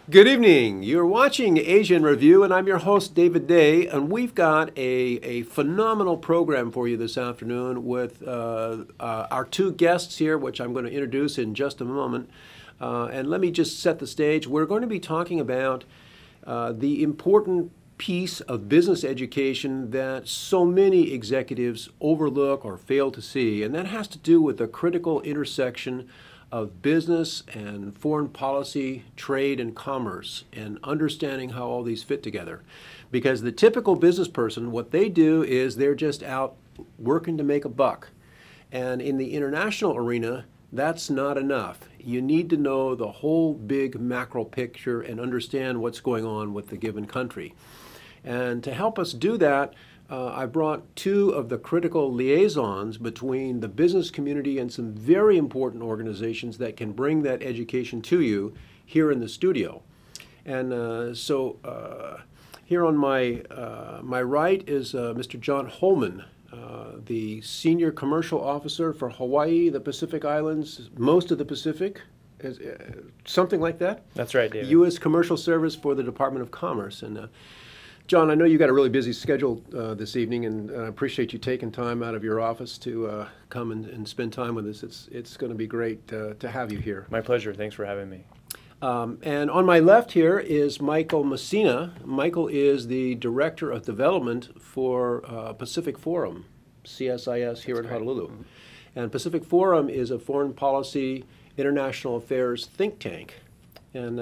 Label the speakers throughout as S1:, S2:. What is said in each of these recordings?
S1: Good evening. You're watching Asia in Review, and I'm your host, David Day, and we've got a phenomenal program for you this afternoon with our two guests here, which I'm going to introduce in just a moment. And let me just set the stage. We're going to be talking about the important piece of business education that so many executives overlook or fail to see, and that has to do with the critical intersection of business and foreign policy, trade and commerce, and understanding how all these fit together. Because the typical business person, what they do is they're just out working to make a buck. And in the international arena, that's not enough. You need to know the whole big macro picture and understand what's going on with the given country. And to help us do that, I brought two of the critical liaisons between the business community and some very important organizations that can bring that education to you here in the studio. And here on my right is Mr. John Holman, the Senior Commercial Officer for Hawaii, the Pacific Islands, most of the Pacific, something like that?
S2: That's right, David.
S1: U.S. Commercial Service for the Department of Commerce. And John, I know you got a really busy schedule this evening, and I appreciate you taking time out of your office to come and spend time with us. It's going to be great to have you here.
S2: My pleasure. Thanks for having me.
S1: And on my left here is Michael Messina. Michael is the Director of Development for Pacific Forum, CSIS here in Honolulu. Mm-hmm. And Pacific Forum is a foreign policy, international affairs think tank. And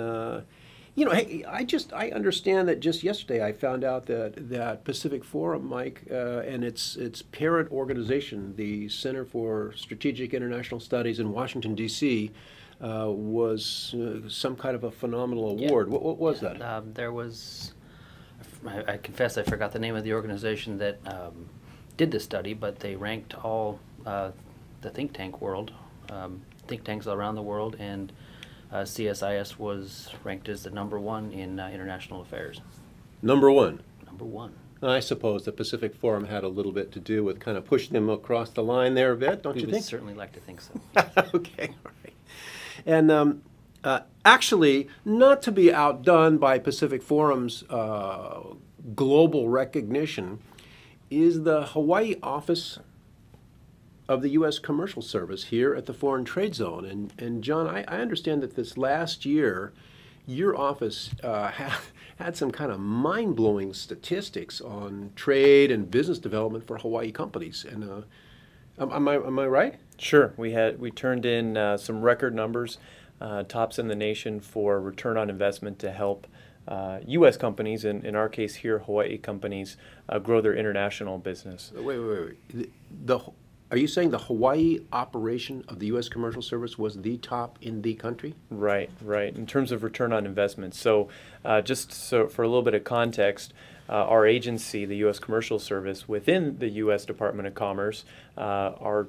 S1: you know, hey, I understand that just yesterday I found out that Pacific Forum, Mike, and its parent organization, the Center for Strategic International Studies in Washington, D.C., was some kind of a phenomenal award.
S3: Yeah.
S1: What was that?
S3: There was, I confess I forgot the name of the organization that did the study, but they ranked all the think tank world, think tanks around the world, and CSIS was ranked as the #1 in international affairs.
S1: Number one?
S3: Number one.
S1: I suppose the Pacific Forum had a little bit to do with kind of pushing them across the line there a bit, don't you think?
S3: We would certainly like to think so.
S1: Okay, all right. And actually, not to be outdone by Pacific Forum's global recognition, is the Hawaii office of the U.S. Commercial Service here at the Foreign Trade Zone. And John, I understand that this last year, your office had some kind of mind-blowing statistics on trade and business development for Hawaii companies. And am I right?
S2: Sure. We turned in some record numbers, tops in the nation for return on investment to help U.S. companies, in our case here, Hawaii companies, grow their international business.
S1: Wait. Are you saying the Hawaii operation of the U.S. Commercial Service was the top in the country?
S2: Right. In terms of return on investment. So just so for a little bit of context, our agency, the U.S. Commercial Service, within the U.S. Department of Commerce, our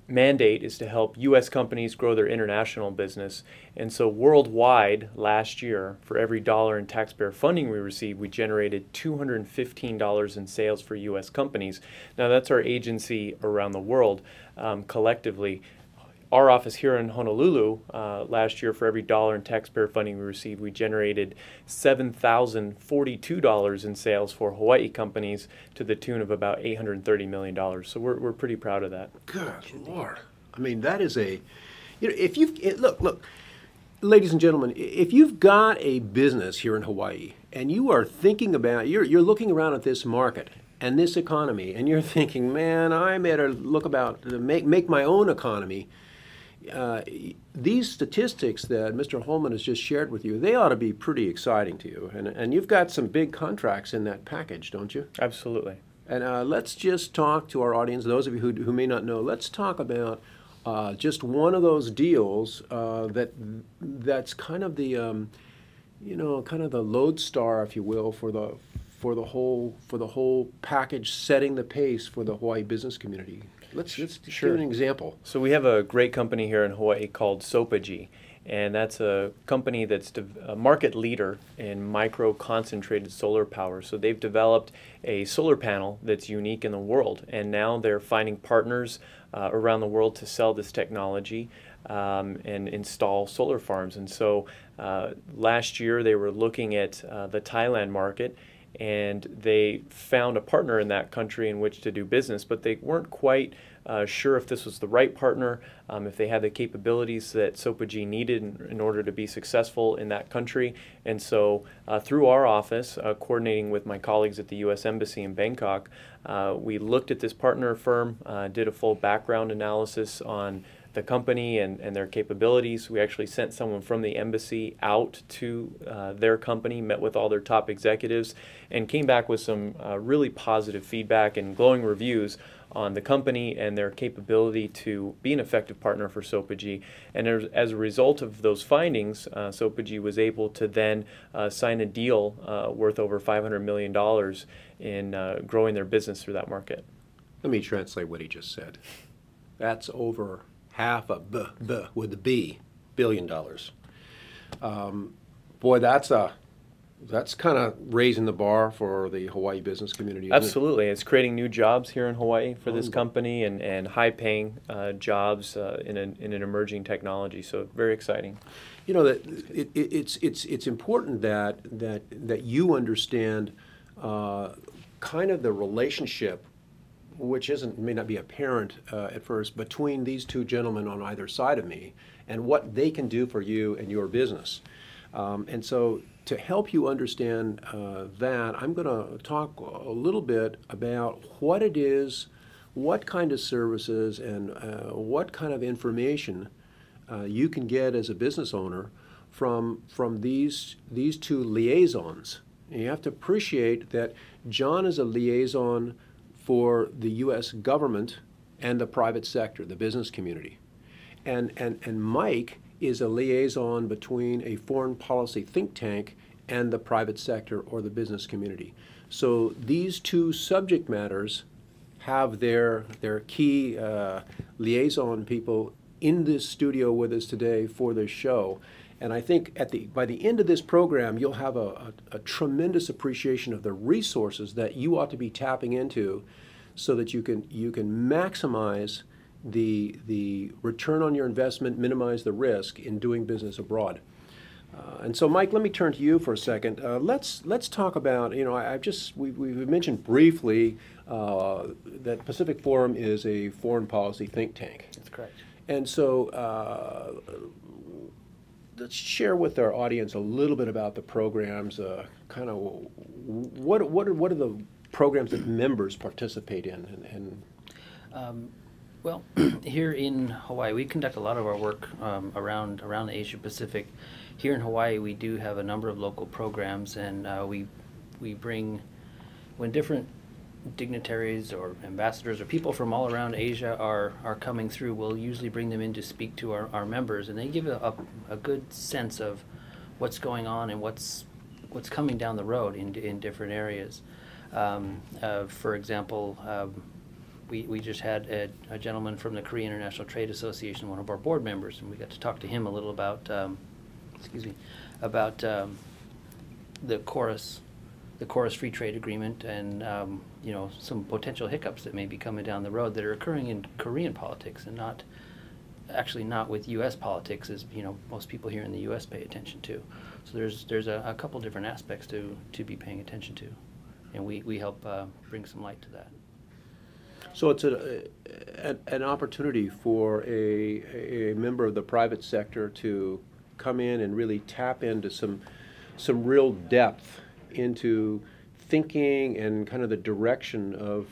S2: mandate is to help U.S. companies grow their international business. And so worldwide, last year, for every dollar in taxpayer funding we received, we generated $215 in sales for U.S. companies. Now, that's our agency around the world collectively. Our office here in Honolulu, last year, for every dollar in taxpayer funding we received, we generated $7,042 in sales for Hawaii companies to the tune of about $830 million. So we're pretty proud of that.
S1: Good Lord. I mean, that is a, you know, if you've, look, ladies and gentlemen, if you've got a business here in Hawaii and you are thinking about, you're looking around at this market and this economy and you're thinking, man, I better look about to make my own economy. These statistics that Mr. Holman has just shared with you, they ought to be pretty exciting to you. And you've got some big contracts in that package, don't you?
S2: Absolutely.
S1: And let's just talk to our audience, those of you who may not know, let's talk about just one of those deals that's kind of the, kind of the lodestar, if you will, for the whole package, setting the pace for the Hawaii business community. Let's
S2: Sure.
S1: give an example.
S2: So we have a great company here in Hawaii called Sopaji, and that's a company that's a market leader in micro-concentrated solar power. So they've developed a solar panel that's unique in the world, and now they're finding partners around the world to sell this technology and install solar farms. And so last year they were looking at the Thailand market, and they found a partner in that country in which to do business, but they weren't quite sure if this was the right partner, if they had the capabilities that SOPAG needed in order to be successful in that country. And so through our office, coordinating with my colleagues at the U.S. Embassy in Bangkok, we looked at this partner firm, did a full background analysis on the company and their capabilities. We actually sent someone from the embassy out to their company, met with all their top executives, and came back with some really positive feedback and glowing reviews on the company and their capability to be an effective partner for SOPAG. And as a result of those findings, SOPAG was able to then sign a deal worth over $500 million in growing their business through that market.
S1: Let me translate what he just said. That's over half a B with a B, $billion. Boy, that's kind of raising the bar for the Hawaii business community, isn't
S2: Absolutely. It's creating new jobs here in Hawaii for this company and high-paying jobs in an emerging technology. So very exciting.
S1: You know, that it's important that you understand kind of the relationship, which may not be apparent at first, between these two gentlemen on either side of me and what they can do for you and your business. And so to help you understand that, I'm going to talk a little bit about what it is, what kind of services, and what kind of information you can get as a business owner from these two liaisons. And you have to appreciate that John is a liaison for the U.S. government and the private sector, the business community. And Mike is a liaison between a foreign policy think tank and the private sector or the business community. So these two subject matters have their key liaison people in this studio with us today for this show. And I think by the end of this program, you'll have a tremendous appreciation of the resources that you ought to be tapping into so that you can maximize the return on your investment, minimize the risk in doing business abroad. And so, Mike, let me turn to you for a second. Let's talk about, you know, we've mentioned briefly that Pacific Forum is a foreign policy think tank.
S3: That's correct.
S1: And so let's share with our audience a little bit about the programs, kind of what are the programs that members participate in?
S3: Well, here in Hawaii, we conduct a lot of our work around the Asia Pacific. Here in Hawaii, we do have a number of local programs, and we bring, when different dignitaries or ambassadors or people from all around Asia are coming through, we'll usually bring them in to speak to our members, and they give a good sense of what's going on and what's coming down the road in different areas. For example, we just had a gentleman from the Korea International Trade Association, one of our board members, and we got to talk to him a little about the Chorus Free Trade Agreement and you know, some potential hiccups that may be coming down the road that are occurring in Korean politics and not with U.S. politics, as you know most people here in the U.S. pay attention to. So there's a couple different aspects to be paying attention to, and we help bring some light to that.
S1: So it's an opportunity for a member of the private sector to come in and really tap into some real depth into thinking and kind of the direction of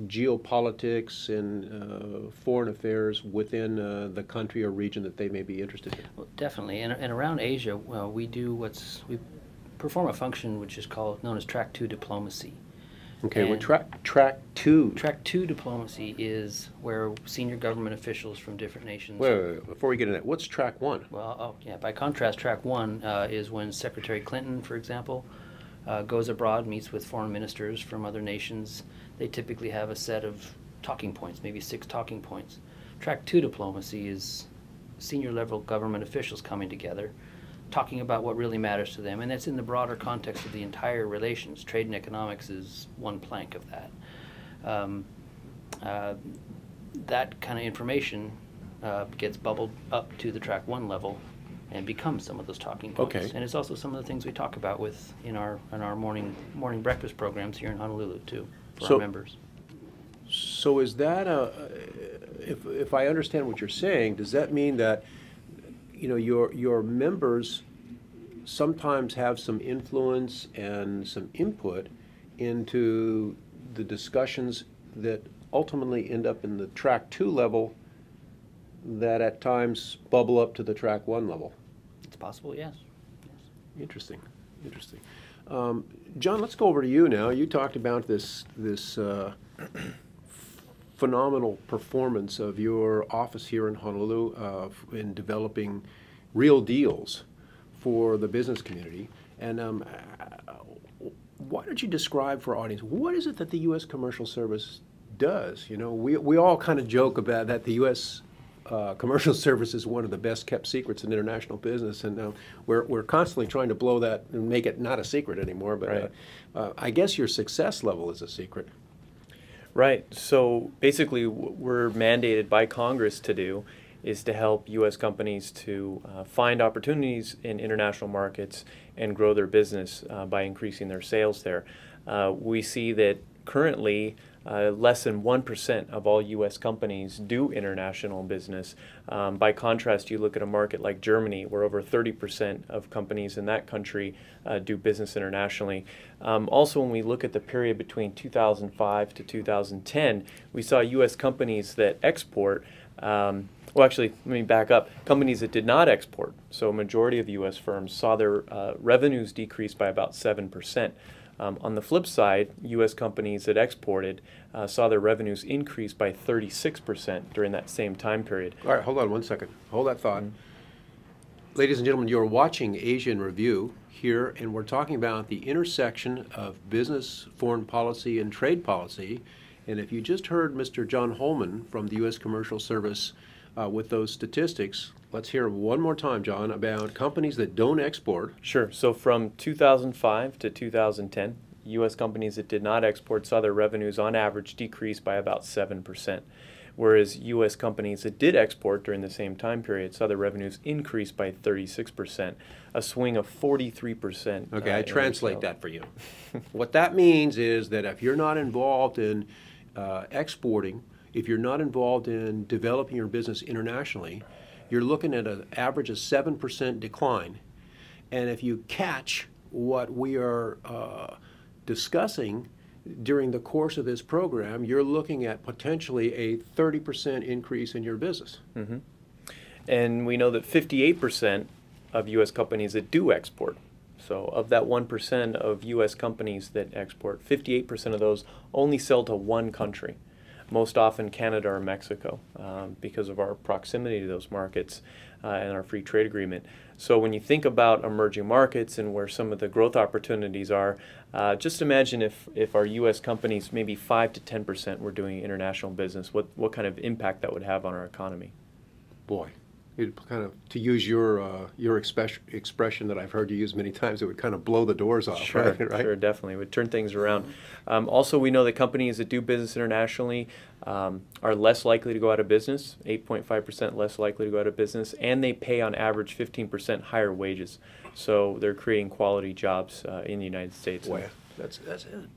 S1: geopolitics and foreign affairs within the country or region that they may be interested in.
S3: Well, definitely, and around Asia, we perform a function which is known as Track 2 diplomacy.
S1: Okay, well, track two.
S3: Track 2 diplomacy is where senior government officials from different nations.
S1: Wait, before we get into that, what's track 1?
S3: Well, by contrast, Track 1 is when Secretary Clinton, for example, goes abroad, meets with foreign ministers from other nations. They typically have a set of talking points, maybe 6 talking points. Track 2 diplomacy is senior level government officials coming together, talking about what really matters to them, and it's in the broader context of the entire relations. Trade and economics is one plank of that. that kind of information gets bubbled up to the track 1 level and becomes some of those talking points.
S1: Okay.
S3: And it's also some of the things we talk about in our morning breakfast programs here in Honolulu too, for our members.
S1: So is that if I understand what you're saying, does that mean that your members sometimes have some influence and some input into the discussions that ultimately end up in the track 2 level that at times bubble up to the track 1 level?
S3: It's possible, yes.
S1: Interesting. John, let's go over to you now. You talked about this phenomenal performance of your office here in Honolulu in developing real deals for the business community. And why don't you describe for our audience, what is it that the U.S. Commercial Service does? We all kind of joke about that the U.S. Commercial Service is one of the best kept secrets in international business, and we're constantly trying to blow that and make it not a secret anymore. But
S2: right.
S1: I guess your success level is a secret.
S2: Right. So basically, what we're mandated by Congress to do is to help U.S. companies to find opportunities in international markets and grow their business by increasing their sales there. We see that currently less than 1% of all U.S. companies do international business. By contrast, you look at a market like Germany, where over 30% of companies in that country do business internationally. Also, when we look at the period between 2005 to 2010, we saw U.S. companies that export well, actually, let me back up. Companies that did not export, so a majority of U.S. firms, saw their revenues decrease by about 7%. On the flip side, U.S. companies that exported saw their revenues increase by 36% during that same time period.
S1: All right, hold on one second. Hold that thought. Ladies and gentlemen, you're watching Asia in Review here, and we're talking about the intersection of business, foreign policy, and trade policy. And if you just heard Mr. John Holman from the U.S. Commercial Service with those statistics, let's hear one more time, John, about companies that don't export.
S2: Sure. So from 2005 to 2010, U.S. companies that did not export saw their revenues on average decrease by about 7%, whereas U.S. companies that did export during the same time period saw their revenues increase by 36%, a swing of 43%.
S1: Okay, I translate that for you. What that means is that if you're not involved in exporting, if you're not involved in developing your business internationally, you're looking at an average of 7% decline. And if you catch what we are discussing during the course of this program, you're looking at potentially a 30% increase in your business.
S2: Mm-hmm. And we know that 58% of U.S. companies that do export, so of that 1% of U.S. companies that export, 58% of those only sell to one country, most often Canada or Mexico, because of our proximity to those markets and our free trade agreement. So when you think about emerging markets and where some of the growth opportunities are, just imagine if our U.S. companies, maybe 5 to 10% were doing international business, what kind of impact that would have on our economy.
S1: Boy, it kind of, to use your expression that I've heard you use many times, it would kind of blow the doors off.
S2: Sure,
S1: right?
S2: Sure, definitely. It would turn things around. Also, we know that companies that do business internationally are less likely to go out of business, 8.5% less likely to go out of business, and they pay on average 15% higher wages. So they're creating quality jobs in the United States.
S1: Boy, that's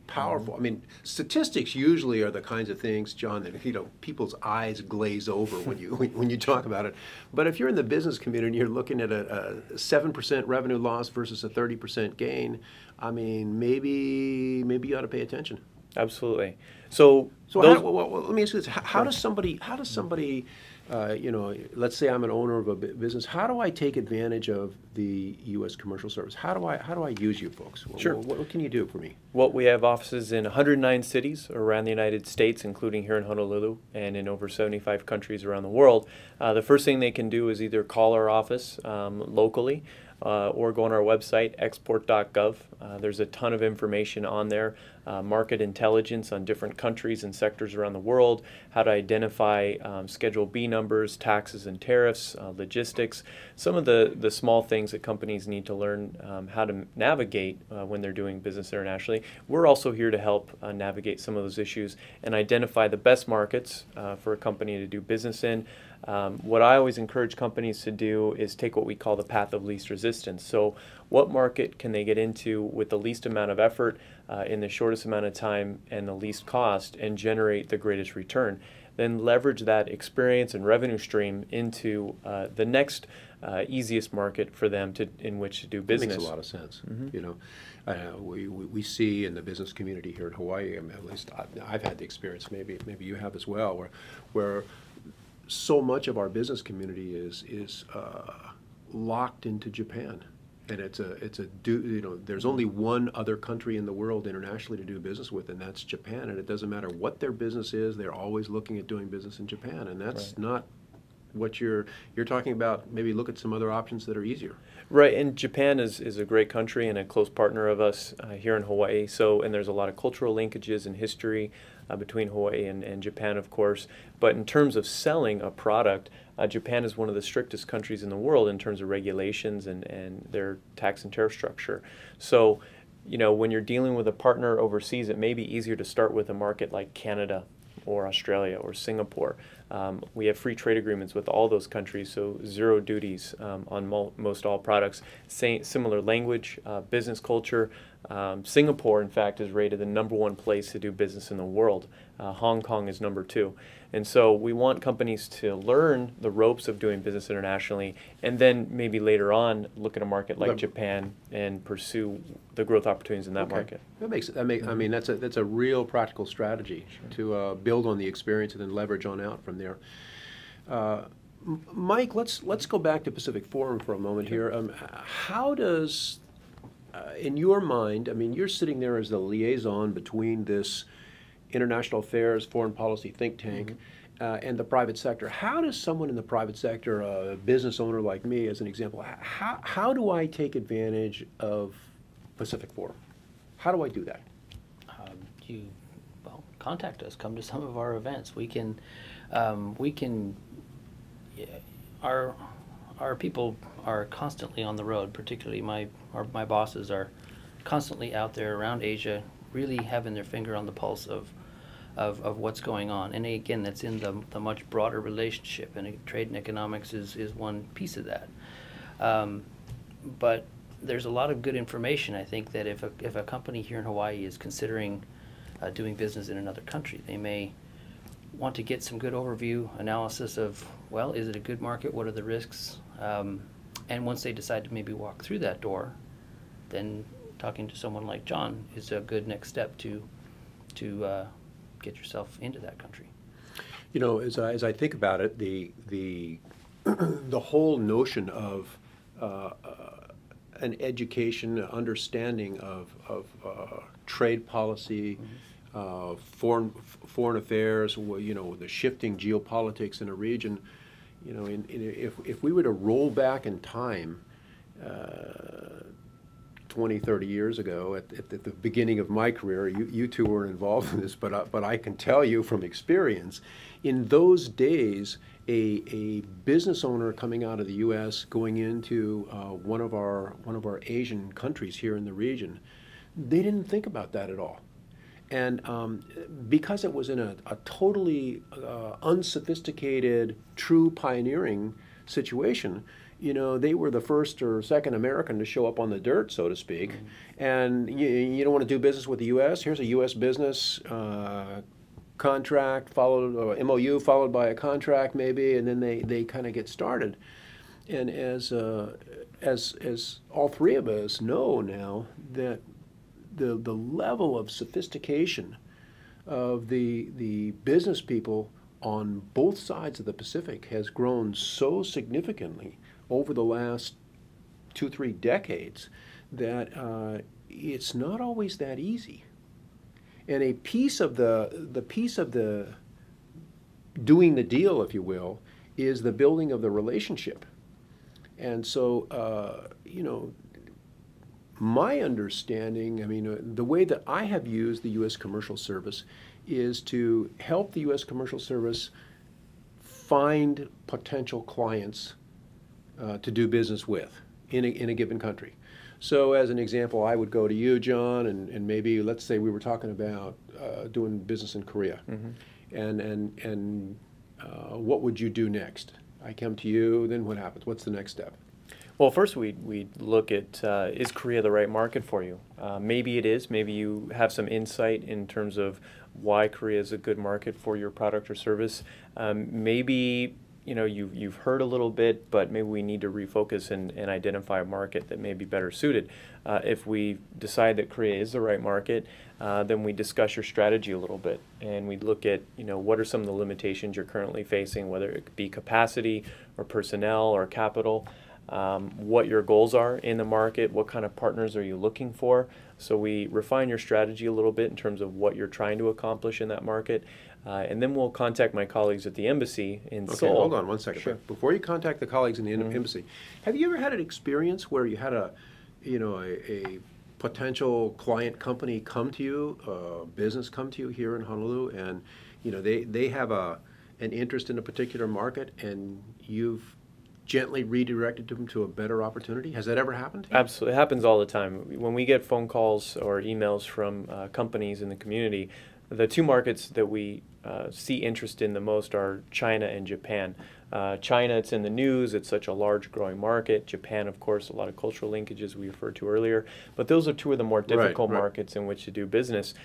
S1: powerful. I mean, statistics usually are the kinds of things, John, that people's eyes glaze over when you talk about it. But if you're in the business community and you're looking at a 7% revenue loss versus a 30% gain, I mean, maybe you ought to pay attention.
S2: Absolutely. So
S1: let me ask you this: how does somebody let's say I'm an owner of a business. How do I take advantage of the U.S. Commercial Service? How do I use you folks?
S2: Sure.
S1: What can you do for me?
S2: Well, we have offices in 109 cities around the United States, including here in Honolulu, and in over 75 countries around the world. The first thing they can do is either call our office locally, or go on our website, export.gov. There's a ton of information on there, market intelligence on different countries and sectors around the world, how to identify Schedule B numbers, taxes and tariffs, logistics, some of the small things that companies need to learn how to navigate when they're doing business internationally. We're also here to help navigate some of those issues and identify the best markets for a company to do business in. What I always encourage companies to do is take what we call the path of least resistance. So what market can they get into with the least amount of effort in the shortest amount of time and the least cost and generate the greatest return? Then leverage that experience and revenue stream into the next easiest market for them in which to do business.
S1: That makes a lot of sense. You know, we see in the business community here in Hawaii, I mean, at least I've had the experience, maybe you have as well, where so much of our business community is locked into Japan, and there's only one other country in the world internationally to do business with, and that's Japan. And it doesn't matter what their business is; they're always looking at doing business in Japan, and that's not what you're talking about. Maybe look at some other options that are easier.
S2: Right, and Japan is a great country and a close partner of us here in Hawaii. And there's a lot of cultural linkages and history between Hawaii and Japan, of course. But in terms of selling a product, Japan is one of the strictest countries in the world in terms of regulations and their tax and tariff structure. So, you know, when you're dealing with a partner overseas, it may be easier to start with a market like Canada or Australia or Singapore. We have free trade agreements with all those countries, so zero duties on most all products. Similar language, business culture. Singapore, in fact, is rated the #1 place to do business in the world. Hong Kong is #2. And so we want companies to learn the ropes of doing business internationally, and then maybe later on look at a market like Japan and pursue the growth opportunities in that market.
S1: I mean, that's a real practical strategy to build on the experience and then leverage on out from there. Mike, let's go back to Pacific Forum for a moment here. How does, in your mind, I mean, you're sitting there as the liaison between this international affairs, foreign policy think tank, and the private sector. How does someone in the private sector, a business owner like me as an example, how do I take advantage of Pacific Forum? How do I do that?
S3: Contact us. Come to some of our events. Our people are constantly on the road. Particularly my bosses are constantly out there around Asia, really having their finger on the pulse of what's going on. And again, that's in the much broader relationship, and trade and economics is one piece of that. But there's a lot of good information. I think that if a company here in Hawaii is considering doing business in another country, they may want to get some good overview analysis of, well, is it a good market? What are the risks? And once they decide to maybe walk through that door, then talking to someone like John is a good next step to get yourself into that country.
S1: You know, as I think about it, the the whole notion of an education, understanding of trade policy, foreign affairs, you know, the shifting geopolitics in a region. You know, if we were to roll back in time 20, 30 years ago, at the beginning of my career, you two weren't involved in this, but I can tell you from experience, in those days, a business owner coming out of the U.S. going into one of our Asian countries here in the region, they didn't think about that at all. And because it was in a totally unsophisticated, true pioneering situation, you know, they were the first or second American to show up on the dirt, so to speak. And you don't want to do business with the U.S. Here's a U.S. business contract, followed MOU, followed by a contract maybe, and then they kind of get started. And as all three of us know now, that the level of sophistication of the business people on both sides of the Pacific has grown so significantly over the last 2-3 decades that it's not always that easy. And a piece of the doing the deal, if you will, is the building of the relationship. And so, my understanding, I mean, the way that I have used the U.S. Commercial Service is to help the U.S. Commercial Service find potential clients to do business with in a given country. So as an example, I would go to you, John, and maybe let's say we were talking about doing business in Korea. And what would you do next? I come to you, then what happens? What's the next step?
S2: Well, first we look at, is Korea the right market for you? Maybe it is. Maybe you have some insight in terms of why Korea is a good market for your product or service. Maybe you've heard a little bit, but maybe we need to refocus and identify a market that may be better suited. If we decide that Korea is the right market, then we discuss your strategy a little bit, and we look at what are some of the limitations you're currently facing, whether it be capacity or personnel or capital. What your goals are in the market, what kind of partners are you looking for. So we refine your strategy a little bit in terms of what you're trying to accomplish in that market. And then we'll contact my colleagues at the embassy in Seoul.
S1: Okay, hold on one second.
S2: Sure.
S1: Before you contact the colleagues in the embassy, have you ever had an experience where you had a potential client company come to you, business come to you here in Honolulu, and they have an interest in a particular market, and you've gently redirected them to a better opportunity? Has that ever happened?
S2: Absolutely. It happens all the time. When we get phone calls or emails from companies in the community, the two markets that we see interest in the most are China and Japan. China, it's in the news, it's such a large growing market. Japan, of course, a lot of cultural linkages we referred to earlier. But those are two of the more difficult markets in which to do business.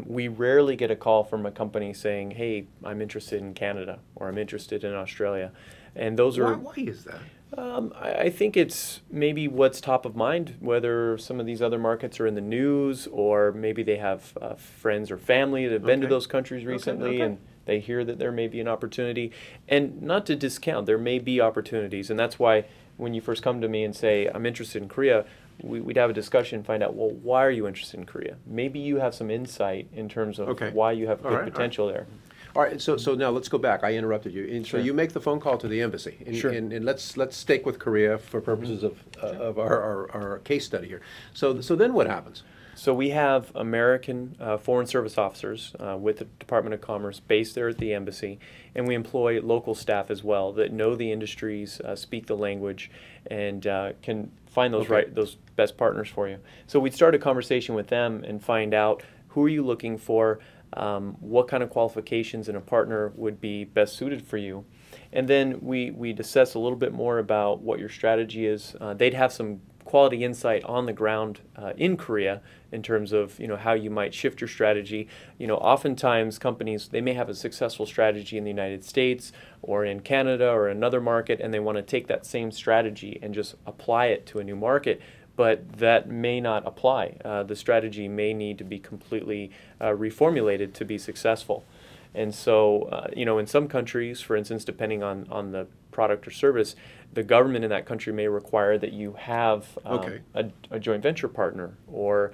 S2: We rarely get a call from a company saying, hey, I'm interested in Canada, or I'm interested in Australia. And those are...
S1: Why is that?
S2: I think it's maybe what's top of mind, whether some of these other markets are in the news, or maybe they have friends or family that have been to those countries recently, and they hear that there may be an opportunity. And not to discount, there may be opportunities, and that's why when you first come to me and say, I'm interested in Korea, we'd have a discussion, find out, well, why are you interested in Korea? Maybe you have some insight in terms of why you have good potential there.
S1: All right, so now let's go back. I interrupted you. And so you make the phone call to the embassy, and let's stick with Korea for purposes of our case study here. So then what happens?
S2: So we have American Foreign Service officers with the Department of Commerce based there at the embassy, and we employ local staff as well that know the industries, speak the language, and can find those those best partners for you. So we'd start a conversation with them and find out, who are you looking for, what kind of qualifications in a partner would be best suited for you. And then we'd assess a little bit more about what your strategy is. They'd have some quality insight on the ground in Korea in terms of how you might shift your strategy. Oftentimes companies, they may have a successful strategy in the United States or in Canada or another market, and they want to take that same strategy and just apply it to a new market. But that may not apply. The strategy may need to be completely reformulated to be successful. And so, in some countries, for instance, depending on the product or service, the government in that country may require that you have a joint venture partner or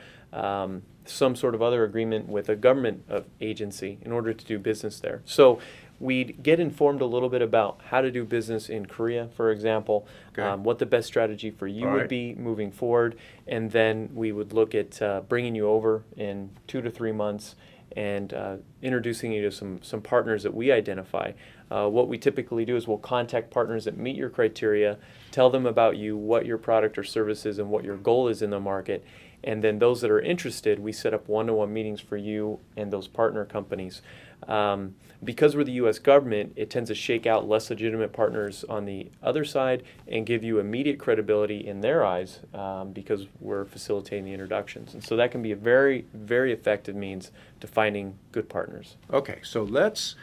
S2: some sort of other agreement with a government agency in order to do business there. So we'd get informed a little bit about how to do business in Korea, for example, what the best strategy for you would be moving forward, and then we would look at bringing you over in 2 to 3 months and introducing you to some partners that we identify. What we typically do is we'll contact partners that meet your criteria, tell them about you, what your product or service is, and what your goal is in the market. And then those that are interested, we set up one-to-one meetings for you and those partner companies. Because we're the U.S. government, it tends to shake out less legitimate partners on the other side and give you immediate credibility in their eyes because we're facilitating the introductions. And so that can be a very, very effective means to finding good partners.
S1: Okay, so let's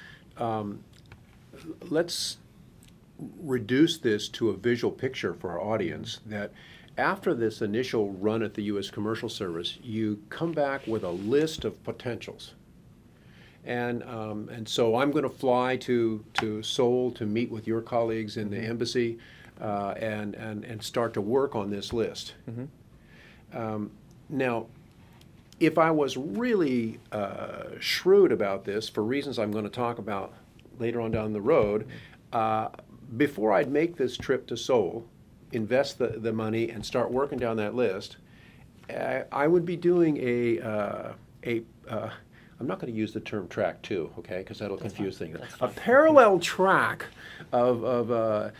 S1: reduce this to a visual picture for our audience that after this initial run at the U.S. Commercial Service, you come back with a list of potentials. And so I'm going to fly to Seoul to meet with your colleagues in the embassy and start to work on this list. Now, if I was really shrewd about this, for reasons I'm going to talk about later on down the road, before I'd make this trip to Seoul, invest the money and start working down that list, I would be doing I'm not going to use the term track two, okay, because that'll confuse things. A parallel track of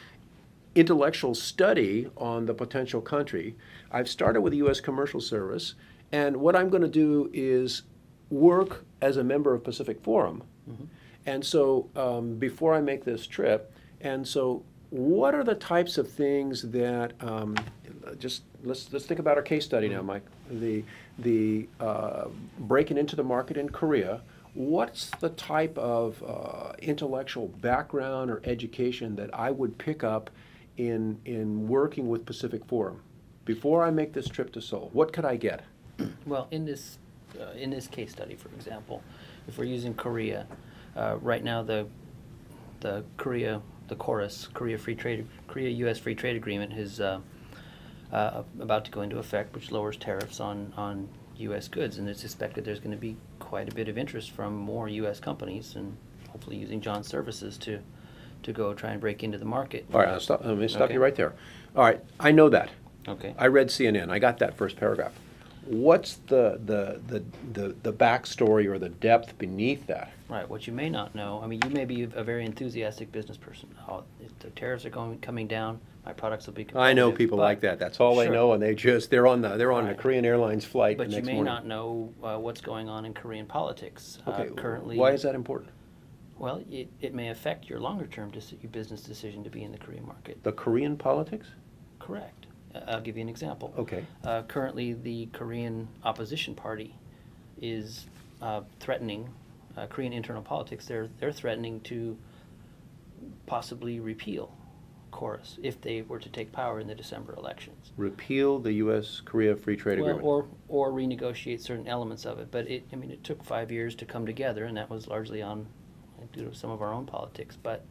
S1: intellectual study on the potential country. I've started with the U.S. Commercial Service, and what I'm going to do is work as a member of Pacific Forum. And so before I make this trip, and so what are the types of things that, just let's think about our case study now, Mike. The breaking into the market in Korea. What's the type of intellectual background or education that I would pick up in working with Pacific Forum before I make this trip to Seoul? What could I get?
S3: Well, in this case study, for example, if we're using Korea, right now the KORUS, Korea-U.S. Free Trade Agreement is about to go into effect, which lowers tariffs on U.S. goods, and it's expected there's going to be quite a bit of interest from more U.S. companies, and hopefully using John's services to go try and break into the market.
S1: All right, let me stop you right there. All right, I know that.
S3: Okay.
S1: I read CNN. I got that first paragraph. What's the backstory or the depth beneath that?
S3: Right. What you may not know, I mean, you may be a very enthusiastic business person. Oh, if the tariffs are coming down, my products will be competitive.
S1: I know people like that. That's all they know, and they're on the Korean Airlines flight
S3: but
S1: the next
S3: morning. But you may
S1: morning.
S3: not know what's going on in Korean politics currently.
S1: Why is that important?
S3: Well, it may affect your longer-term your business decision to be in the Korean market.
S1: The Korean politics?
S3: Correct. I'll give you an example.
S1: Okay.
S3: Currently, the Korean opposition party is threatening Korean internal politics. They're threatening to possibly repeal KORUS if they were to take power in the December elections.
S1: Repeal the U.S.-Korea Free Trade Agreement.
S3: Or renegotiate certain elements of it. But it took 5 years to come together, and that was largely due to some of our own politics. But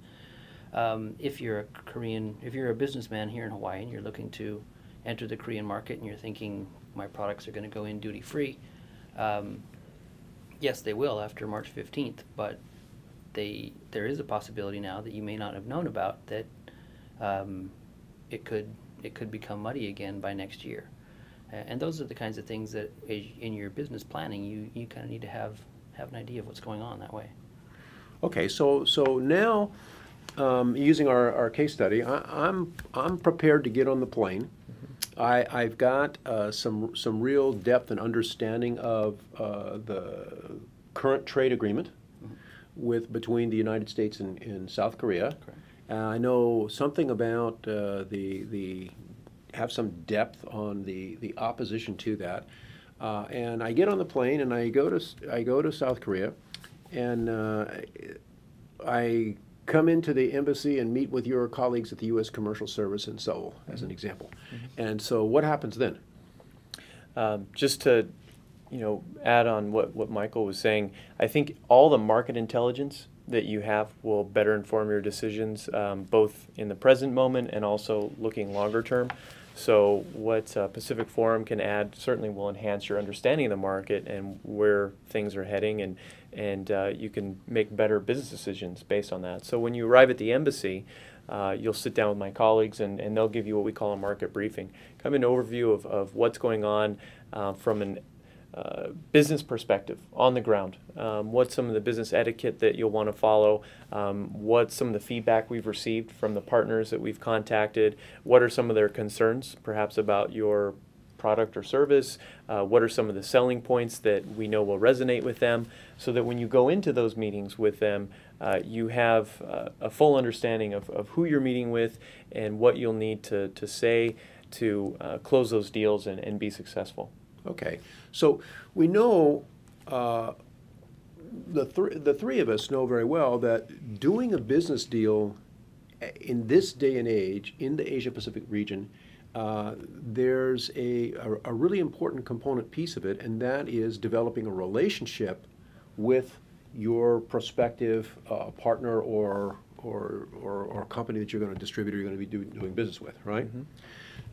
S3: if you're a businessman here in Hawaii and you're looking to enter the Korean market and you're thinking my products are going to go in duty free, yes, they will after March 15th. But there is a possibility now that you may not have known about that it could become muddy again by next year. And those are the kinds of things that in your business planning you kind of need to have an idea of what's going on that way.
S1: Okay, so now using our case study, I'm prepared to get on the plane. I've got some real depth and understanding of the current trade agreement between the United States and South Korea. I know something about have some depth on the opposition to that, and I get on the plane and I go to South Korea, and I come into the embassy and meet with your colleagues at the U.S. Commercial Service in Seoul, as an example. And so what happens then?
S2: Just to add on what Michael was saying, I think all the market intelligence that you have will better inform your decisions, both in the present moment and also looking longer term. So what Pacific Forum can add certainly will enhance your understanding of the market and where things are heading, and you can make better business decisions based on that. So when you arrive at the embassy, you'll sit down with my colleagues and they'll give you what we call a market briefing, kind of an overview of what's going on from an business perspective on the ground. What's some of the business etiquette that you'll want to follow? What's some of the feedback we've received from the partners that we've contacted? What are some of their concerns, perhaps about your product or service? What are some of the selling points that we know will resonate with them? So that when you go into those meetings with them, you have a full understanding of who you're meeting with and what you'll need to say to close those deals and be successful.
S1: Okay, so we know, the three of us know very well that doing a business deal in this day and age in the Asia-Pacific region, there's a really important component piece of it, and that is developing a relationship with your prospective partner or company that you're going to distribute or you're going to be doing business with, right?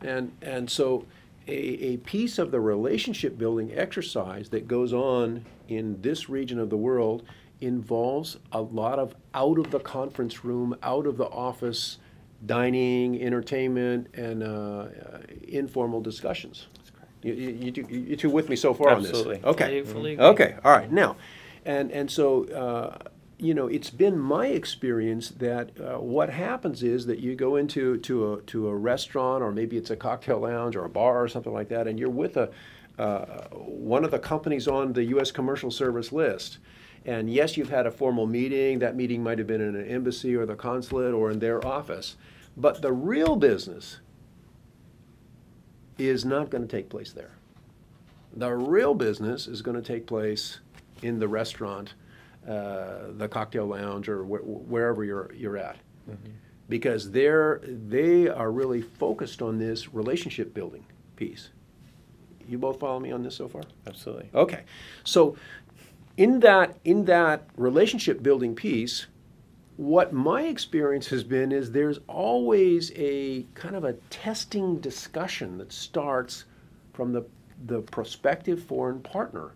S1: And so a piece of the relationship building exercise that goes on in this region of the world involves a lot of out of the conference room, out of the office dining, entertainment, and informal discussions.
S3: That's correct.
S1: You two with me so far
S2: Absolutely.
S1: on this? Okay.
S3: I fully agree.
S1: Okay. All right. Now, and so it's been my experience that what happens is that you go into a restaurant, or maybe it's a cocktail lounge or a bar or something like that, and you're with one of the companies on the U.S. Commercial Service list. And yes, you've had a formal meeting. That meeting might have been in an embassy or the consulate or in their office. But the real business is not going to take place there. The real business is going to take place in the restaurant, the cocktail lounge, or wherever you're at. Mm-hmm. Because they are really focused on this relationship building piece. You both follow me on this so far?
S2: Absolutely.
S1: Okay. So in that relationship building piece, what my experience has been is there's always a kind of a testing discussion that starts from the prospective foreign partner.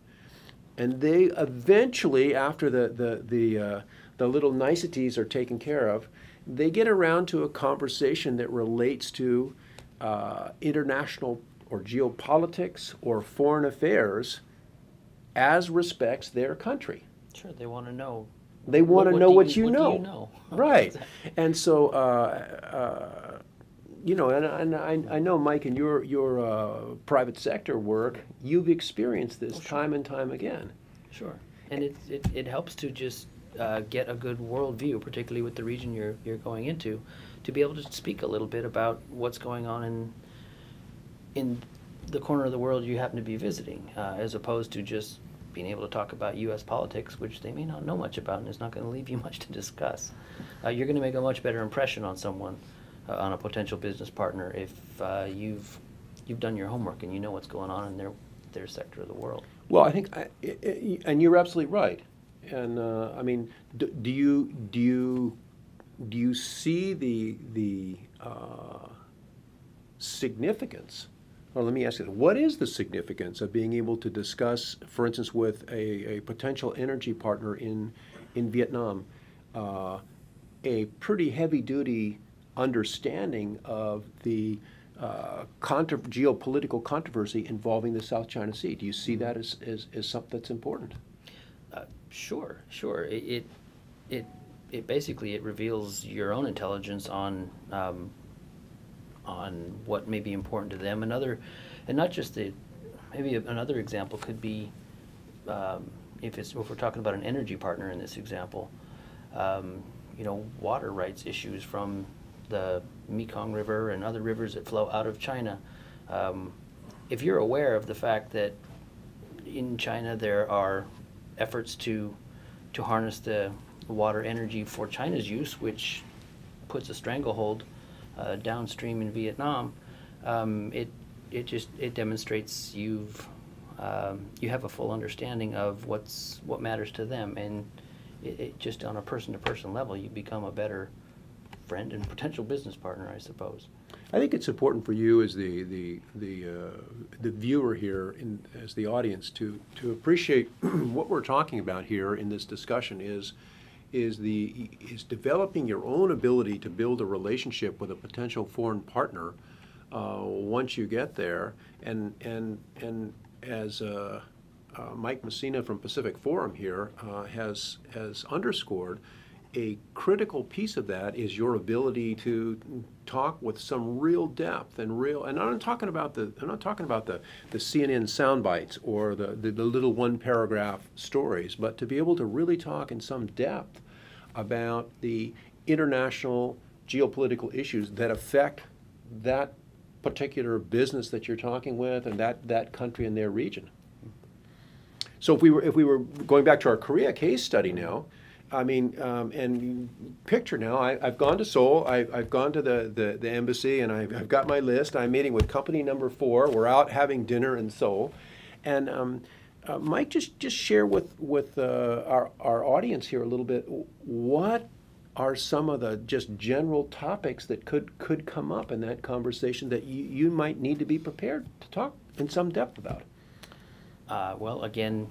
S1: And they eventually, after the little niceties are taken care of, they get around to a conversation that relates to international or geopolitics or foreign affairs as respects their country.
S3: Sure, they want to know.
S1: They want to know what you
S3: What
S1: know.
S3: do you know?
S1: Right. And so, and I know, Mike, in your private sector work, you've experienced this time and time again.
S3: Sure. And it helps to just get a good worldview, particularly with the region you're going into, to be able to speak a little bit about what's going on in the corner of the world you happen to be visiting, as opposed to just being able to talk about U.S. politics, which they may not know much about, and it's not going to leave you much to discuss. You're going to make a much better impression on someone, on a potential business partner, if you've done your homework and you know what's going on in their sector of the world.
S1: Well, I think, and you're absolutely right. And I mean, do you see the significance? Well, let me ask you, what is the significance of being able to discuss, for instance, with a potential energy partner in Vietnam, a pretty heavy-duty understanding of the geopolitical controversy involving the South China Sea? Do you see that as something that's important?
S3: Sure. It basically it reveals your own intelligence on what may be important to them. Another example could be if we're talking about an energy partner in this example, water rights issues from the Mekong River and other rivers that flow out of China. If you're aware of the fact that in China there are efforts to harness the water energy for China's use, which puts a stranglehold downstream in Vietnam, it demonstrates you have a full understanding of what matters to them, and it just on a person-to-person level, you become a better friend and potential business partner, I suppose.
S1: I think it's important for you as the viewer here, as the audience, to appreciate what we're talking about here in this discussion is developing your own ability to build a relationship with a potential foreign partner once you get there, and as Mike Messina from Pacific Forum here has underscored, a critical piece of that is your ability to talk with some real depth and I'm not talking about the CNN sound bites or the little one paragraph stories, but to be able to really talk in some depth about the international geopolitical issues that affect that particular business that you're talking with and that country and their region. So if we were going back to our Korea case study now, I mean, and picture now, I've gone to Seoul, I've gone to the embassy, and I've got my list. I'm meeting with company number 4. We're out having dinner in Seoul. And Mike, just share with our audience here a little bit, what are some of the just general topics that could come up in that conversation that you might need to be prepared to talk in some depth about?
S3: Well, again,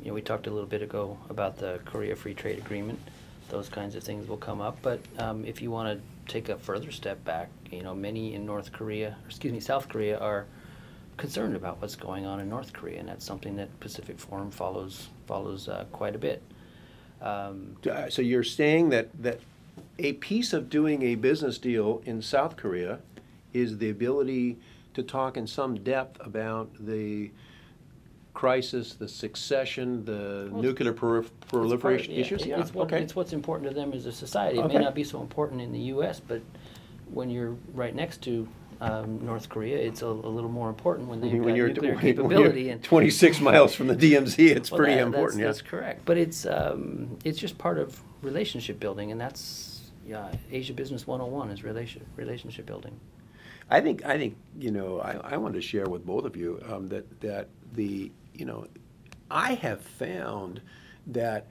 S3: we talked a little bit ago about the Korea Free Trade Agreement. Those kinds of things will come up. But if you want to take a further step back, many in South Korea are concerned about what's going on in North Korea, and that's something that Pacific Forum follows quite a bit.
S1: So you're saying that a piece of doing a business deal in South Korea is the ability to talk in some depth about the crisis, the succession, the nuclear proliferation issues?
S3: Yeah, it's what's important to them as a society. It
S1: Okay.
S3: may not be so important in the U.S., but when you're right next to North Korea, it's a little more important when they've got nuclear capability.
S1: And 26 miles from the DMZ, it's pretty important.
S3: That's correct. But it's just part of relationship building, and that's Asia Business 101 is relationship building.
S1: I think I wanted to share with both of you that I have found that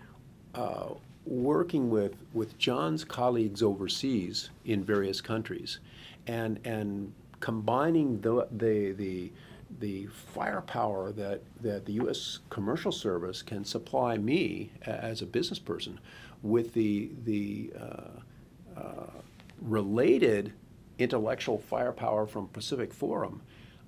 S1: working with John's colleagues overseas in various countries, and combining the firepower that the U.S. Commercial Service can supply me as a business person with the related intellectual firepower from Pacific Forum.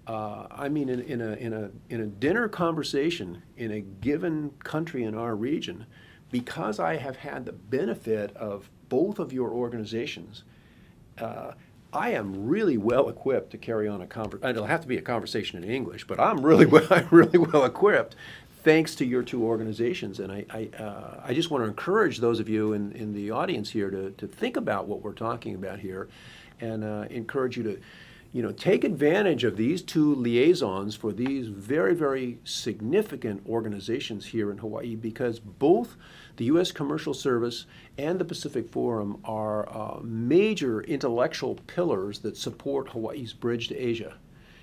S1: I mean, in a dinner conversation in a given country in our region, because I have had the benefit of both of your organizations, I am really well equipped to carry on a conversation. It'll have to be a conversation in English, but I'm really well equipped thanks to your two organizations. And I just want to encourage those of you in the audience here to think about what we're talking about here, and encourage you to take advantage of these two liaisons for these very, very significant organizations here in Hawaii, because both the U.S. Commercial Service and the Pacific Forum are major intellectual pillars that support Hawaii's bridge to Asia.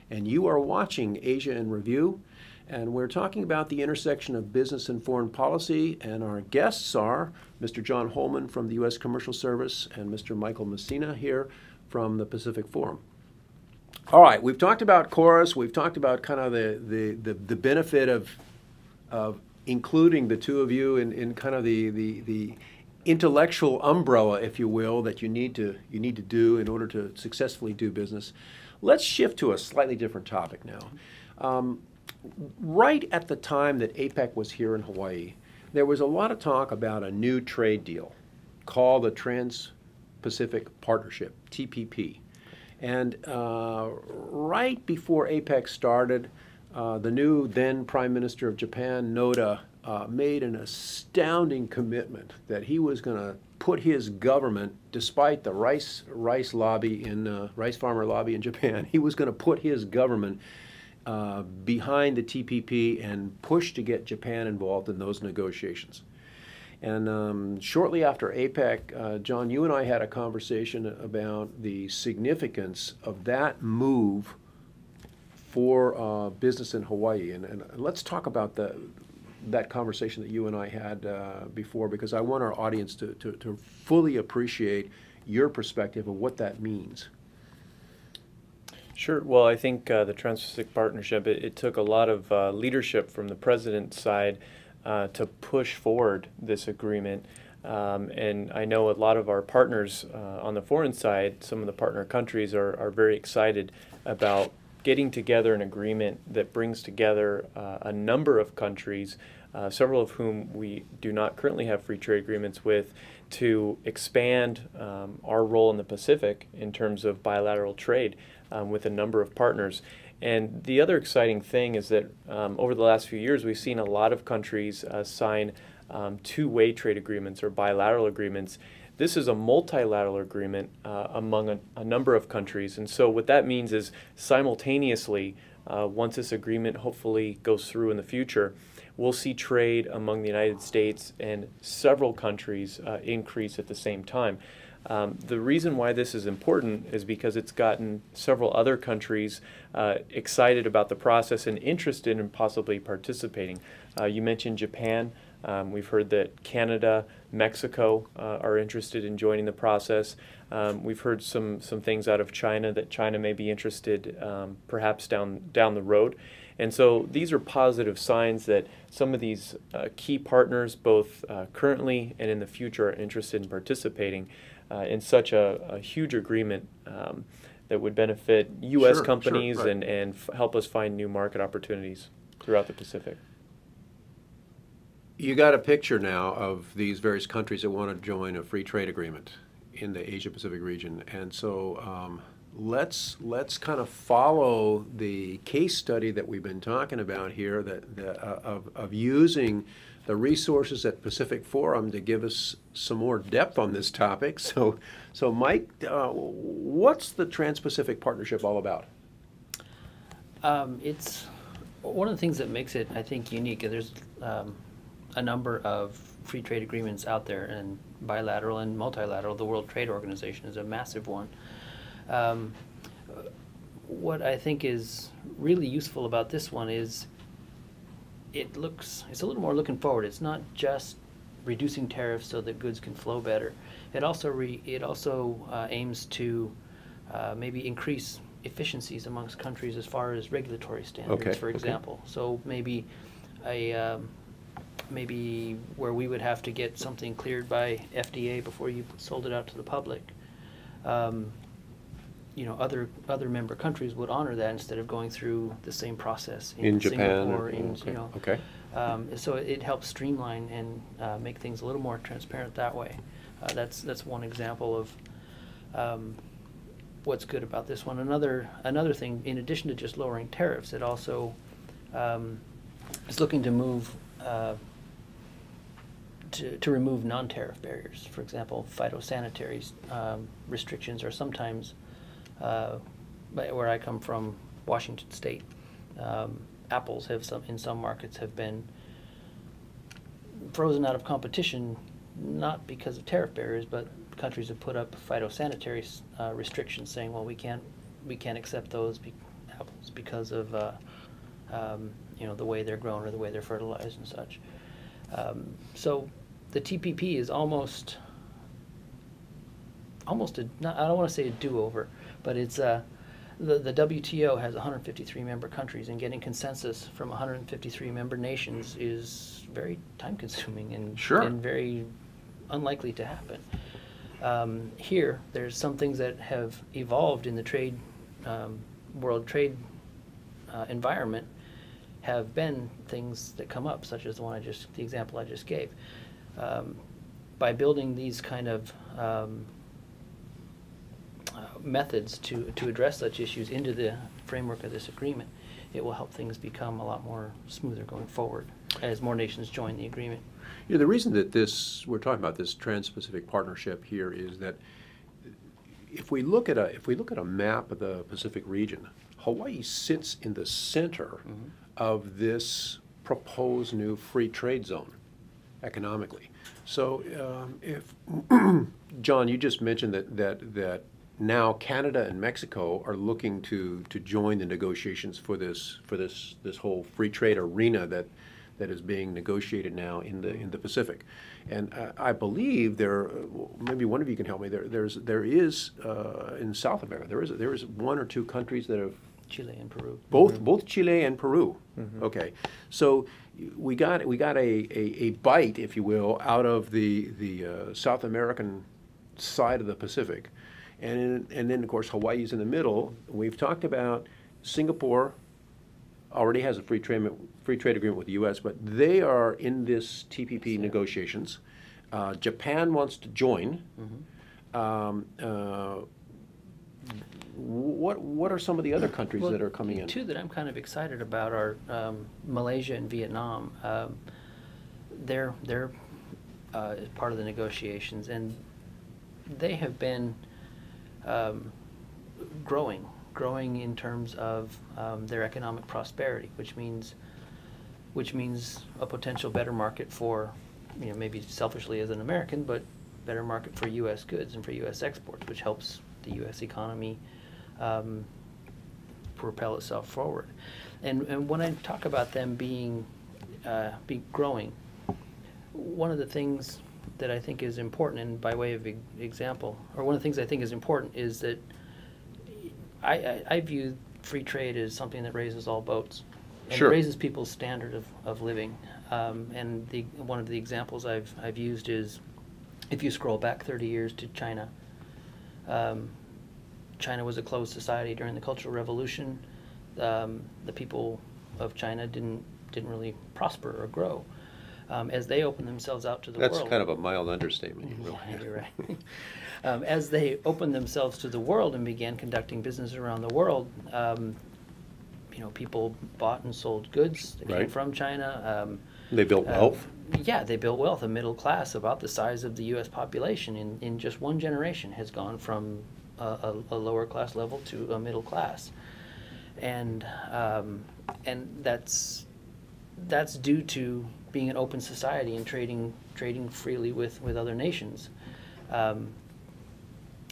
S1: And you are watching Asia in Review, and we're talking about the intersection of business and foreign policy, and our guests are Mr. John Holman from the U.S. Commercial Service and Mr. Michael Messina here from the Pacific Forum. All right, we've talked about Chorus. We've talked about kind of the benefit of including the two of you in kind of the intellectual umbrella, if you will, that you need to do in order to successfully do business. Let's shift to a slightly different topic now. Right at the time that APEC was here in Hawaii, there was a lot of talk about a new trade deal called the Trans-Pacific Partnership, TPP. And right before APEC started, the new then Prime Minister of Japan, Noda, made an astounding commitment that he was going to put his government, despite the rice farmer lobby in Japan, he was going to put his government behind the TPP and push to get Japan involved in those negotiations. And shortly after APEC, John, you and I had a conversation about the significance of that move for business in Hawaii. And let's talk about that conversation that you and I had before, because I want our audience to fully appreciate your perspective of what that means.
S2: Sure. Well, I think the Trans-Pacific Partnership, it took a lot of leadership from the president's side to push forward this agreement. And I know a lot of our partners on the foreign side, some of the partner countries are very excited about getting together an agreement that brings together a number of countries, several of whom we do not currently have free trade agreements with, to expand our role in the Pacific in terms of bilateral trade with a number of partners. And the other exciting thing is that over the last few years, we've seen a lot of countries sign two-way trade agreements or bilateral agreements. This is a multilateral agreement among a number of countries. And so what that means is simultaneously, once this agreement hopefully goes through in the future, we'll see trade among the United States and several countries increase at the same time. The reason why this is important is because it's gotten several other countries excited about the process and interested in possibly participating. You mentioned Japan. We've heard that Canada, Mexico are interested in joining the process. We've heard some things out of China that China may be interested perhaps down the road. And so these are positive signs that some of these key partners, both currently and in the future, are interested in participating. in such a huge agreement that would benefit U.S.
S1: Sure,
S2: companies
S1: right.
S2: and help us find new market opportunities throughout the Pacific.
S1: You got a picture now of these various countries that want to join a free trade agreement in the Asia Pacific region, and so let's kind of follow the case study that we've been talking about here, of using the resources at Pacific Forum to give us some more depth on this topic. So Mike, what's the Trans-Pacific Partnership all about?
S3: It's one of the things that makes it, I think, unique. There's a number of free trade agreements out there, and bilateral and multilateral. The World Trade Organization is a massive one. What I think is really useful about this one is it's a little more looking forward. It's not just reducing tariffs so that goods can flow better. It also aims to maybe increase efficiencies amongst countries as far as regulatory standards, for example. So maybe maybe where we would have to get something cleared by FDA before you sold it out to the public. Other member countries would honor that instead of going through the same process in
S1: Japan,
S3: Singapore. So it helps streamline and make things a little more transparent that way. That's one example of what's good about this one. Another thing, in addition to just lowering tariffs, it also is looking to move to remove non-tariff barriers. For example, phytosanitary restrictions are sometimes, where I come from, Washington State, apples in some markets have been frozen out of competition, not because of tariff barriers, but countries have put up phytosanitary restrictions, saying, well, we can't accept those apples because of the way they're grown or the way they're fertilized and such. So the TPP is almost I don't want to say a do-over, but it's the WTO has 153 member countries, and getting consensus from 153 member nations is very time-consuming and very unlikely to happen. Here, there's some things that have evolved in the world trade environment, have been things that come up, such as the example I just gave. By building these kind of methods to address such issues into the framework of this agreement, it will help things become a lot more smoother going forward as more nations join the agreement.
S1: The reason that we're talking about this Trans-Pacific Partnership here is that if we look at a map of the Pacific region, Hawaii sits in the center of this proposed new free trade zone economically. So if John, you just mentioned that now Canada and Mexico are looking to join the negotiations for this whole free trade arena that is being negotiated now in the Pacific, and I believe maybe one of you can help me. There is in South America there is one or two countries that have
S3: Chile and Peru.
S1: Both Chile and Peru. Okay, so we got a bite, if you will, out of the South American side of the Pacific, and then of course Hawaii's in the middle. We've talked about Singapore already has a free trade agreement with the U.S., but they are in this TPP negotiations. Japan wants to join. What are some of the other countries that are coming in?
S3: Two that I'm kind of excited about are Malaysia and Vietnam. They're part of the negotiations, and they have been growing in terms of their economic prosperity, which means a potential better market for, maybe selfishly as an American, but better market for U.S. goods and for U.S. exports, which helps the U.S. economy propel itself forward. And when I talk about them be growing, one of the things that I think is important, and by way of example, or one of the things I think is important is that I view free trade as something that raises all boats. And it raises people's standard of living. And one of the examples I've used is If you scroll back 30 years to China, China was a closed society during the Cultural Revolution. The people of China didn't really prosper or grow. As they opened themselves out to the world.
S1: That's kind of a mild understatement.
S3: Yeah, you're right. As they opened themselves to the world and began conducting business around the world, people bought and sold goods that came from China.
S1: They built wealth.
S3: Yeah, they built wealth. A middle class about the size of the U.S. population in just one generation has gone from a lower class level to a middle class, and that's due to being an open society and trading freely with other nations. The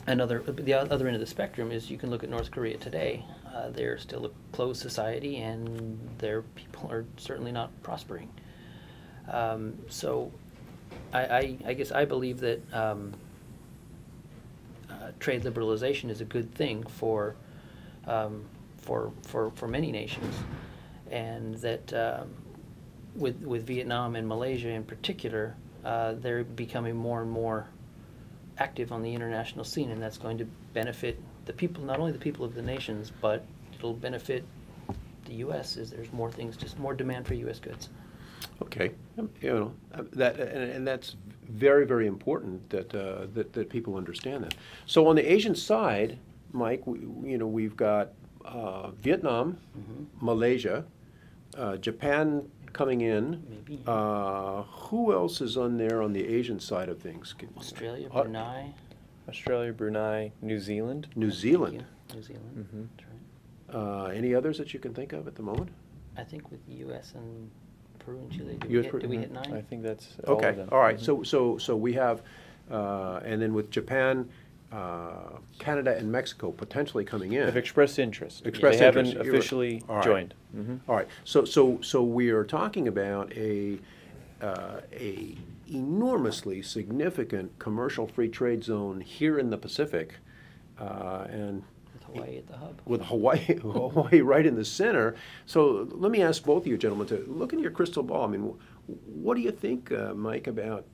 S3: other end of the spectrum is you can look at North Korea today. They're still a closed society, and their people are certainly not prospering. So I guess I believe that trade liberalization is a good thing for many nations, and that with Vietnam and Malaysia in particular, they're becoming more and more active on the international scene, and that's going to benefit the people, not only the people of the nations, but it'll benefit the U.S. as there's more things, just more demand for U.S. goods.
S1: Okay, that's very, very important that people understand that. So on the Asian side, Mike, we've got Vietnam, Malaysia, Japan coming in.
S3: Maybe.
S1: Who else is on there on the Asian side of things?
S3: Australia, Brunei.
S2: Australia, Brunei, New Zealand.
S1: New Zealand.
S3: New Zealand.
S2: Mm-hmm.
S3: That's right.
S1: Any others that you can think of at the moment?
S3: I think with the U.S. and Peru and Chile, did we hit 9?
S2: I think that's all of
S1: Okay,
S2: them.
S1: all right.
S2: Mm-hmm.
S1: So we have, and then with Japan, Canada, and Mexico potentially coming in.
S2: Have expressed interest.
S1: Expressed
S2: they
S1: interest.
S2: haven't officially
S1: All right.
S2: joined. Mm-hmm.
S1: All right. So we are talking about a enormously significant commercial free trade zone here in the Pacific, and
S3: With Hawaii at the hub.
S1: with Hawaii right in the center. So let me ask both of you gentlemen to look into your crystal ball. I mean, what do you think, Mike, about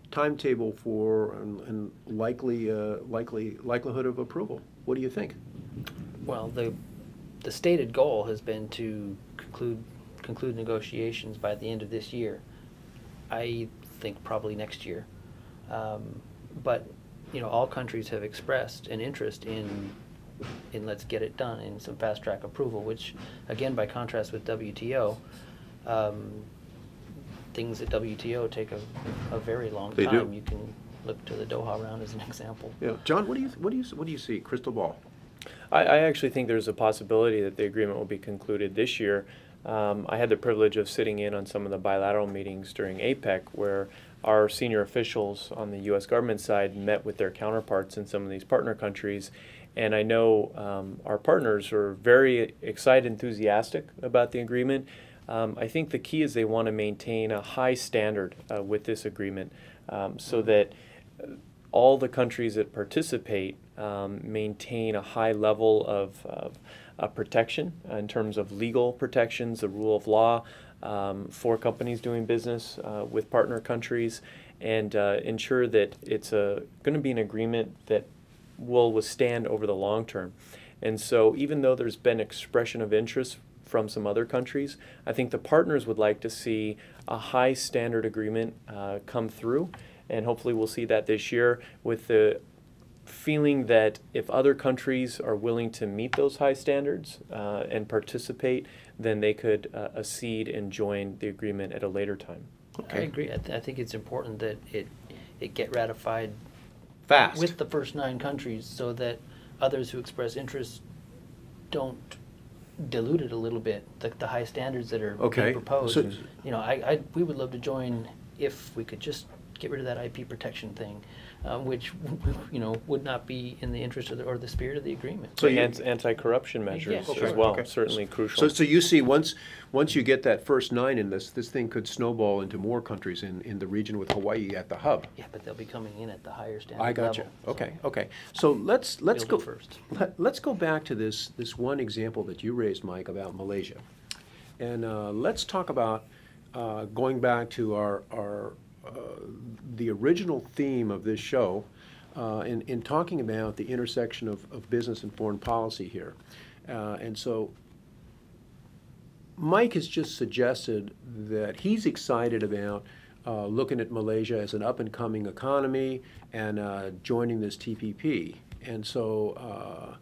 S1: timetable for and likelihood of approval? What do you think?
S3: Well, the stated goal has been to conclude negotiations by the end of this year. I think probably next year. But all countries have expressed an interest in let's get it done, in some fast track approval, which again, by contrast with WTO, things at WTO take a very long
S1: They
S3: time.
S1: do.
S3: You can look to the Doha round as an example.
S1: Yeah, John, what do you see? Crystal ball.
S2: I actually think there's a possibility that the agreement will be concluded this year. I had the privilege of sitting in on some of the bilateral meetings during APEC, where our senior officials on the U.S. government side met with their counterparts in some of these partner countries. And I know our partners are very excited, enthusiastic about the agreement. I think the key is they want to maintain a high standard with this agreement, so that all the countries that participate maintain a high level of protection in terms of legal protections, the rule of law for companies doing business with partner countries, and ensure that it's going to be an agreement that will withstand over the long term. And so even though there's been expression of interest from some other countries, I think the partners would like to see a high standard agreement come through, and hopefully we'll see that this year, with the feeling that if other countries are willing to meet those high standards and participate, then they could accede and join the agreement at a later time.
S3: Okay. I agree. I think it's important that it get ratified
S1: Fast.
S3: with the first 9 countries, so that others who express interest don't dilute it a little bit, the high standards that are being proposed.
S1: So,
S3: we would love to join if we could just get rid of that IP protection thing, which would not be in the interest of or the spirit of the agreement.
S2: So anti-corruption measures
S3: Yeah,
S2: as well,
S1: okay.
S2: certainly crucial.
S1: So you see, once you get that first 9 in this thing could snowball into more countries in the region, with Hawaii at the hub.
S3: Yeah, but they'll be coming in at the higher standard
S1: I got you.
S3: level.
S1: Okay. So let's
S3: We'll
S1: go
S3: do first.
S1: Let's go back to this one example that you raised, Mike, about Malaysia, and let's talk about going back to our the original theme of this show in talking about the intersection of business and foreign policy here. And so Mike has just suggested that he's excited about looking at Malaysia as an up-and-coming economy and joining this TPP. And so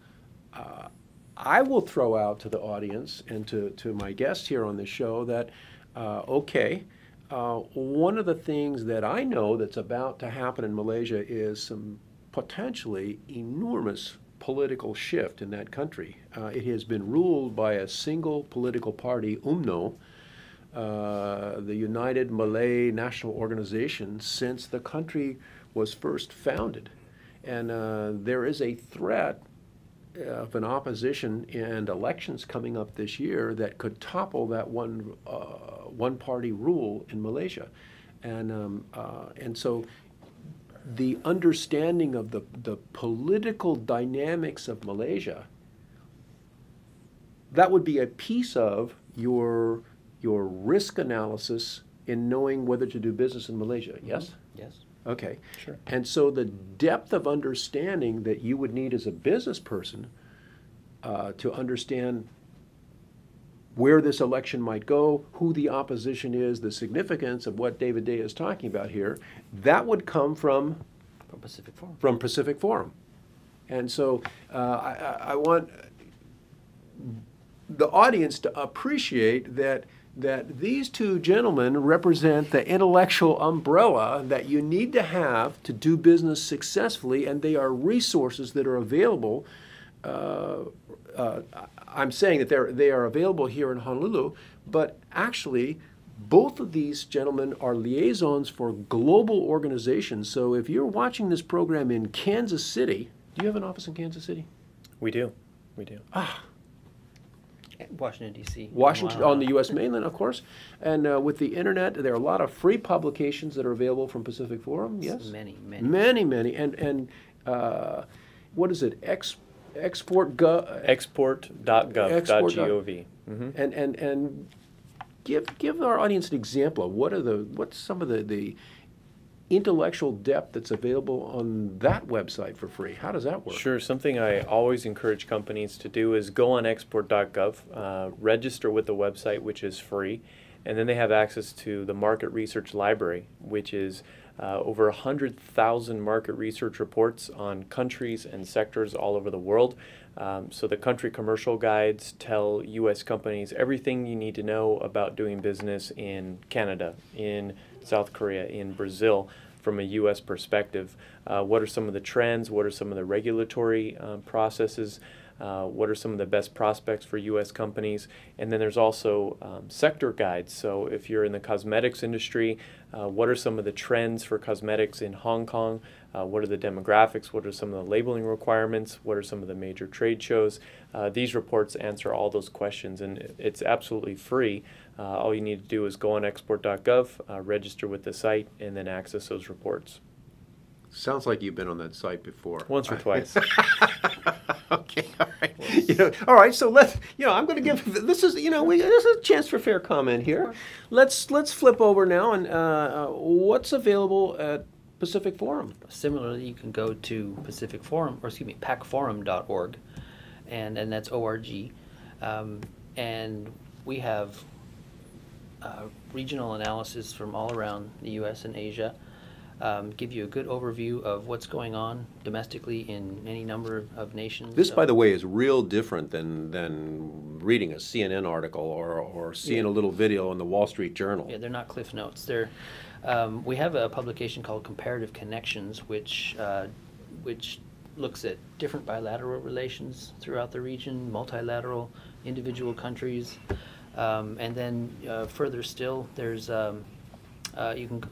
S1: I will throw out to the audience and to my guests here on this show that, okay, one of the things that I know that's about to happen in Malaysia is some potentially enormous political shift in that country. It has been ruled by a single political party, UMNO, the United Malay National Organization, since the country was first founded. And there is a threat of an opposition and elections coming up this year that could topple that one-party rule in Malaysia. And so the understanding of the political dynamics of Malaysia, that would be a piece of your risk analysis in knowing whether to do business in Malaysia, yes?
S3: Yes.
S1: Okay.
S2: Sure.
S1: And so the depth of understanding that you would need as a business person to understand where this election might go, who the opposition is, the significance of what David Day is talking about here, that would come from
S3: Pacific Forum.
S1: From Pacific Forum. And so I want the audience to appreciate that these two gentlemen represent the intellectual umbrella that you need to have to do business successfully, and they are resources that are available. I'm saying that they are available here in Honolulu, but actually both of these gentlemen are liaisons for global organizations. So if you're watching this program in Kansas City, do you have an office in Kansas City?
S2: We do. We do.
S3: Washington, D.C.
S1: Washington, on the U.S. mainland, of course. And with the internet, there are a lot of free publications that are available from Pacific Forum, yes?
S3: Many.
S1: Many. And what is it? Export.gov.
S2: Export.gov.gov.
S1: Mm-hmm. And give our audience an example of what's some of the intellectual depth that's available on that website for free. How does that work?
S2: Sure. Something I always encourage companies to do is go on export.gov, register with the website, which is free, and then they have access to the market research library, which is over 100,000 market research reports on countries and sectors all over the world. So the country commercial guides tell U.S. companies everything you need to know about doing business in Canada, in South Korea, in Brazil, from a U.S. perspective. What are some of the trends? What are some of the regulatory processes? What are some of the best prospects for U.S. companies? And then there's also sector guides. So if you're in the cosmetics industry, what are some of the trends for cosmetics in Hong Kong? What are the demographics? What are some of the labeling requirements? What are some of the major trade shows? These reports answer all those questions, and it's absolutely free. All you need to do is go on export.gov, register with the site, and then access those reports.
S1: Sounds like you've been on that site before.
S2: Once or twice.
S1: Okay, all right. All right. So I'm going to give this is this is a chance for fair comment here. Let's flip over now and what's available at Pacific Forum.
S3: Similarly, you can go to Pacific Forum, pacforum.org, and that's org, and we have regional analysis from all around the U.S. and Asia. Give you a good overview of what's going on domestically in any number of nations.
S1: This, by the way, is real different than reading a CNN article or seeing a little video in the Wall Street Journal.
S3: Yeah, they're not Cliff Notes. We have a publication called Comparative Connections, which looks at different bilateral relations throughout the region, multilateral, individual countries, and then further still, there's you can.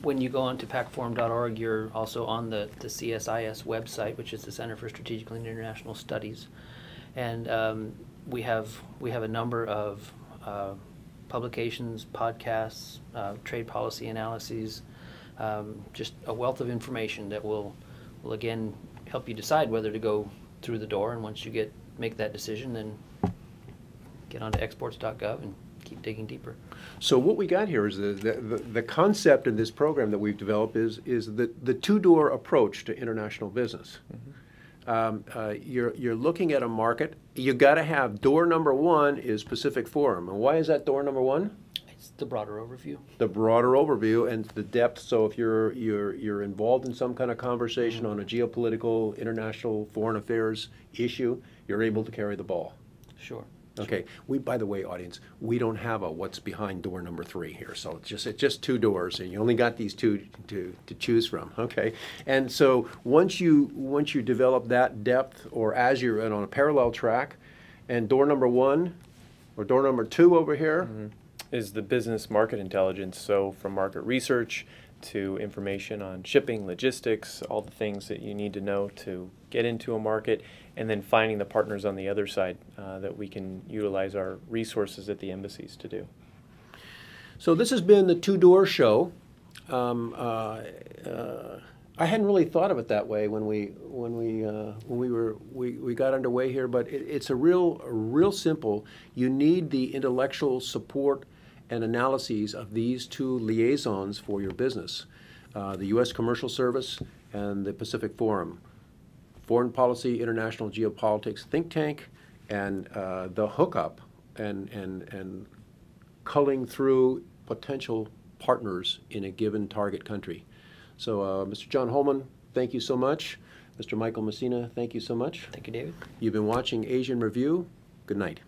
S3: When you go onto pacforum.org, you're also on the CSIS website, which is the Center for Strategic and International Studies, and we have a number of publications, podcasts, trade policy analyses, just a wealth of information that will again help you decide whether to go through the door. And once you make that decision, then get onto exports.gov and keep digging deeper.
S1: So what we got here is the concept in this program that we've developed is the two-door approach to international business. You're looking at a market. You got to have door number one is Pacific Forum. And why is that door number one?
S3: It's the broader overview.
S1: The broader overview and the depth. So if you're involved in some kind of conversation on a geopolitical, international, foreign affairs issue, you're able to carry the ball.
S3: Sure.
S1: Okay. By the way, audience, we don't have a what's behind door number 3 here. So it's just two doors, and you only got these two to choose from. Okay. And so once you develop that depth, or as you're on a parallel track, and door number 1 or door number 2 over here
S2: is the business market intelligence. So from market research to information on shipping, logistics, all the things that you need to know to get into a market, and then finding the partners on the other side that we can utilize our resources at the embassies to do.
S1: So this has been the Two-Door Show. I hadn't really thought of it that way when we got underway here, but it's a real simple. You need the intellectual support and analyses of these two liaisons for your business, the U.S. Commercial Service and the Pacific Forum, Foreign Policy, International Geopolitics think tank, and the hookup and culling through potential partners in a given target country. So Mr. John Holman, thank you so much. Mr. Michael Messina, thank you so much.
S3: Thank you, David.
S1: You've been watching Asian Review. Good night.